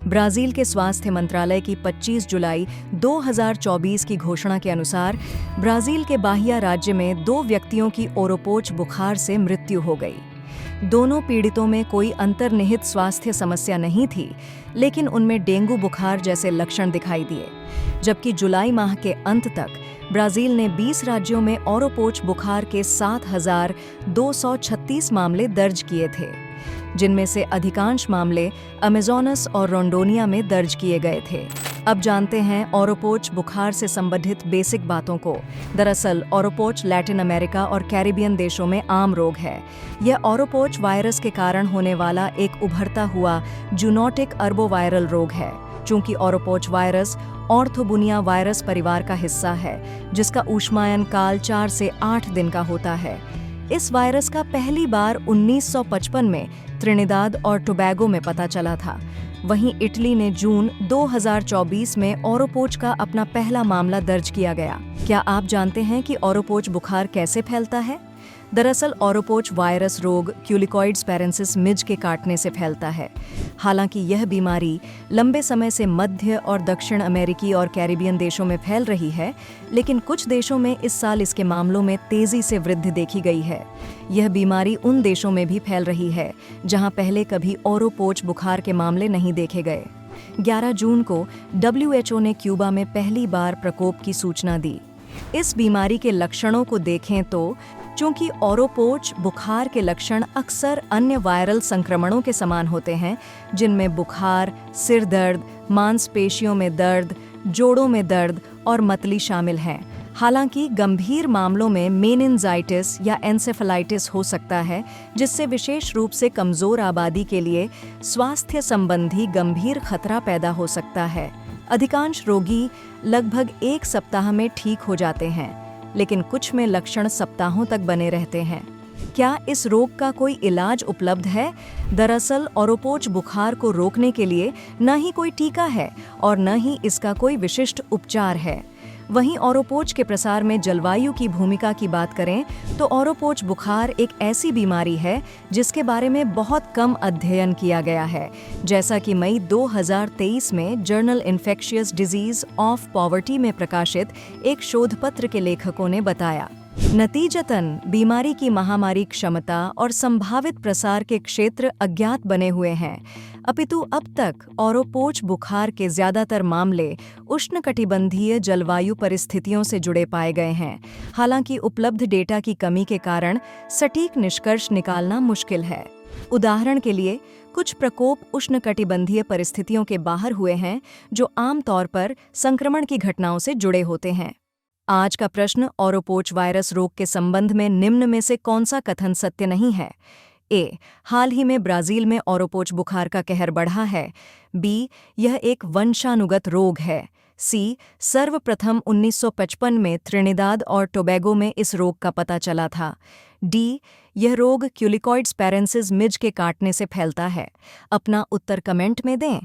Brazil के स्वास्थ्य मंत्रालय की 25 जुलाई 2024 की घोषणा के अनुसार ब्राजील के बाहिया राज्य में 2 व्यक्तियों की ओरोपोच बुखार से मृत्यु हो गई। दोनों पीड़ितों में कोई अंतर्निहित स्वास्थ्य समस्या नहीं थी, लेकिन उनमें डेंगू बुखार जैसे लक्षण दिखाई दिए। जबकि जुलाई माह के अंत तक ब्राजील ने 20 राज्यों में ओरोपोच बुखार के 7,236 मामले दर्ज किए थे, जिनमें से अधिकांश मामले अमेज़ोनस और रोंडोनिया में दर्ज किए गए थे। अब जानते हैं ओरोपोच बुखार से संबंधित बेसिक बातों को। दरअसल ओरोपोच लैटिन अमेरिका और कैरिबियन देशों में आम रोग है। यह ओरोपोच वायरस के कारण होने वाला एक उभरता हुआ जूनोटिक अर्बोवायरल रोग है। चूंकि ओरोपोच वायरस ऑर्थोबुनिया वायरस परिवार का हिस्सा है, जिसका ऊष्मायन काल 4 से 8 दिन का होता है। इस वायरस का पहली बार 1955 में त्रिनिदाद और टोबैगो में पता चला था। वहीं इटली ने जून 2024 में ओरोपोच का अपना पहला मामला दर्ज किया गया। क्या आप जानते हैं कि ओरोपोच बुखार कैसे फैलता है? दरअसल ओरोपोच वायरस रोग क्यूलिकॉइड स्पेरेंसिस मिज के काटने से फैलता है। हालांकि यह बीमारी लंबे समय से मध्य और दक्षिण अमेरिकी और कैरिबियन देशों में फैल रही है, लेकिन कुछ देशों में इस साल इसके मामलों में तेजी से वृद्धि देखी गई है। यह बीमारी उन देशों में भी फैल रही है जहां पहले कभी ओरोपोच बुखार के मामले नहीं देखे गए। 11 जून को WHO ने क्यूबा में पहली बार प्रकोप की सूचना दी। इस बीमारी के लक्षणों को देखें तो चूंकि ओरोपोच बुखार के लक्षण अक्सर अन्य वायरल संक्रमणों के समान होते हैं, जिनमें बुखार, सिर दर्द, मांसपेशियों में दर्द, जोड़ों में दर्द और मतली शामिल हैं। हालांकि गंभीर मामलों में मेनिंजाइटिस या एन्सेफेलाइटिस हो सकता है, जिससे विशेष रूप से कमजोर आबादी के लिए स्वास्थ्य संबंधी गंभीर खतरा पैदा हो सकता है। अधिकांश रोगी लगभग 1 सप्ताह में ठीक हो जाते हैं, लेकिन कुछ में लक्षण सप्ताहों तक बने रहते हैं। क्या इस रोग का कोई इलाज उपलब्ध है? दरअसल ओरोपोच बुखार को रोकने के लिए न ही कोई टीका है और न ही इसका कोई विशिष्ट उपचार है। वहीं ओरोपोच के प्रसार में जलवायु की भूमिका की बात करें तो ओरोपोच बुखार एक ऐसी बीमारी है जिसके बारे में बहुत कम अध्ययन किया गया है, जैसा कि मई 2023 में journal infectious disease of poverty में प्रकाशित एक शोधपत्र के लेखकों ने बताया। नतीजतन बीमारी की महामारी क्षमता और संभावित प्रसार के क्षेत्र अज्ञात बने हुए हैं, अपितु अब तक ओरोपोच बुखार के ज्यादातर मामले उष्णकटिबंधीय जलवायु परिस्थितियों से जुड़े पाए गए हैं। हालांकि उपलब्ध डेटा की कमी के कारण सटीक निष्कर्ष निकालना मुश्किल है। उदाहरण के लिए, कुछ प्रकोप उष्णकटिबंधीय परिस्थितियों के बाहर हुए हैं, जो आमतौर पर संक्रमण की घटनाओं से जुड़े होते हैं। आज का प्रश्न ओरोपोच वायरस रोग के संबंध में निम्न में से कौन सा कथन सत्य नहीं है? ए. हाल ही में ब्राजील में ओरोपोच बुखार का कहर बढ़ा है। बी. यह एक वंशानुगत रोग है। सी. सर्वप्रथम 1955 में त्रिनिदाद और टोबैगो में इस रोग का पता चला था। डी. यह रोग क्यूलिकॉइड स्पेरेंसिस मिज के काटने से फैलता है। अपना उत्तर कमेंट में दें।